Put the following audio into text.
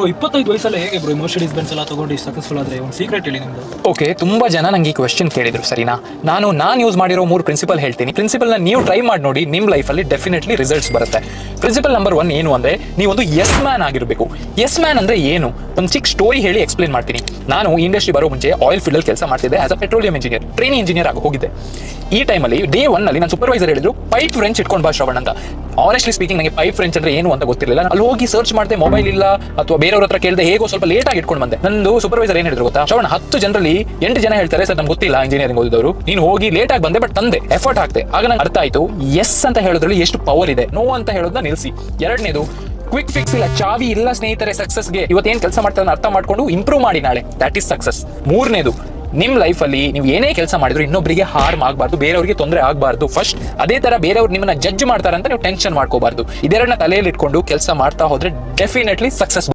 Bro 25 ವಯಸ್ಸಲ್ಲೇ ಹೇಗೆ bro Mercedes Benz ಎಲ್ಲ ತಗೊಂಡು ಸಕ್ಸಸ್ಫುಲ್ ಆದರೆ ಒಂದು ಸೀಕ್ರೆಟ್ ಹೇಳಿ ನಿಮ್ದು. ಓಕೆ, ತುಂಬಾ ಜನ ನಂಗೆ ಈ ಕ್ವೆಶ್ಚನ್ ಕೇಳಿದ್ರು, ಸರಿನಾ? ನಾನು ಯೂಸ್ ಮಾಡಿರೋ 3 ಪ್ರಿನ್ಸಿಪಲ್ ಹೇಳ್ತೀನಿ. ಪ್ರಿನ್ಸಿಪಲ್ನ ನೀವು ಟ್ರೈ ಮಾಡಿ ನೋಡಿ, ನಿಮ್ಮ ಲೈಫಲ್ಲಿ ಡೆಫಿನೆಟ್ಲಿ ರಿಸಲ್ಟ್ಸ್ ಬರುತ್ತೆ. ಪ್ರಿನ್ಸಿಪಲ್ ನಂಬರ್ 1 ಏನು ಅಂದರೆ, ನೀವೊಂದು ಎಸ್ ಮ್ಯಾನ್ ಆಗಿರಬೇಕು. ಎಸ್ ಮ್ಯಾನ್ ಅಂದರೆ ಏನು? ಒಂದು ಚಿಕ್ಕ ಸ್ಟೋರಿ ಹೇಳಿ ಎಕ್ಸ್ಪ್ಲೇನ್ ಮಾಡ್ತೀನಿ. ನಾನು ಇಂಡಸ್ಟ್ರಿ ಬರೋ ಮುಂಚೆ ಆಯಿಲ್ ಫೀಲ್ಡಲ್ಲಿ ಕೆಲಸ ಮಾಡ್ತಿದ್ದೆ as a petroleum engineer, training engineer ಆಗಿ ಹೋಗಿದ್ದೆ. ಈ ಟೈಮಲ್ಲಿ ಡೇ 1 ನನ್ನ ಸೂಪರ್ವೈಸರ್ ಹೇಳಿದ್ರು, ಪೈಪ್ ಫ್ರೆಂಚ್ ಇಟ್ಕೊಂಡು ಬಾ ಶ್ರವಣ್ ಅಂತ. ಆನೆಸ್ಟ್ಲಿ ಸ್ಪೀಕಿಂಗ್ ನನಗೆ ಪೈಪ್ ಫ್ರೆಂಚ್ ಅಂದ್ರೆ ಏನು ಅಂತ ಗೊತ್ತಿರಲಿಲ್ಲ. ಅಲ್ಲಿ ಹೋಗಿ ಸರ್ಚ್ ಮಾಡಿದೆ, ಮೊಬೈಲ್ ಇಲ್ಲ ಅಥವಾ ಬೇರೆಯವ್ರ ಹತ್ರ ಕೇಳಿದೆ, ಹೇಗೋ ಸ್ವಲ್ಪ ಲೇಟ್ ಆಗಿ ಇಟ್ಕೊಂಡು ಬಂದೆ. ನಂದು ಸೂಪರ್ವೈಸರ್ ಏನು ಹೇಳಿದ್ರು ಗೊತ್ತಾ, ಶ್ರವಣ್ 10 ಜನರಲ್ಲಿ 8 ಜನ ಹೇಳ್ತಾರೆ ಸರ್ ನಮ್ಗೆ ಗೊತ್ತಿಲ್ಲ ಇಂಜಿನಿಯರಿಂಗ್ ಓದಿದವರು, ನೀನು ಹೋಗಿ ಲೇಟ್ ಆಗಿ ಬಂದೆ ಬಟ್ ತಂದೆ, ಎಫರ್ಟ್ ಹಾಕ್ತೆ. ಆಗ ನಂಗೆ ಅರ್ಥ ಆಯ್ತು ಎಸ್ ಅಂತ ಹೇಳೋದ್ರಲ್ಲಿ ಎಷ್ಟು ಪವರ್ ಇದೆ, ನೋ ಅಂತ ಹೇಳೋದನ್ನ ನಿಲ್ಲಿಸಿ. ಎರಡನೇದು, ಕ್ವಿಕ್ ಫಿಕ್ಸ್ ಇಲ್ಲ, ಚಾವಿ ಇಲ್ಲ ಸ್ನೇಹಿತರೆ ಸಕ್ಸಸ್ಗೆ. ಇವತ್ತೇನು ಕೆಲಸ ಮಾಡ್ತಾರೆ ಅರ್ಥ ಮಾಡ್ಕೊಂಡು ಇಂಪ್ರೂವ್ ಮಾಡಿ ನಾಳೆ, ದಟ್ ಈಸ್ ಸಕ್ಸಸ್. ಮೂರನೇದು, ನಿಮ್ಮ ಲೈಫಲ್ಲಿ ನೀವು ಏನೇ ಕೆಲಸ ಮಾಡಿದ್ರು ಇನ್ನೊಬ್ಬರಿಗೆ ಹಾರ್ಮ್ ಆಗಬಾರ್ದು, ಬೇರೆಯವರಿಗೆ ತೊಂದರೆ ಆಗಬಾರ್ದು ಫಸ್ಟ್. ಅದೇ ತರ ಬೇರೆಯವ್ರು ನಿಮ್ಮನ್ನ ಜಡ್ಜ್ ಮಾಡ್ತಾರೆ ಅಂತ ನೀವು ಟೆನ್ಷನ್ ಮಾಡ್ಕೋಬಾರ್ದು. ಇದೆರಡನ್ನ ತಲೆಯಲ್ಲಿ ಇಟ್ಕೊಂಡು ಕೆಲಸ ಮಾಡ್ತಾ ಹೋದ್ರೆ ಡೆಫಿನೆಟ್ಲಿ ಸಕ್ಸಸ್.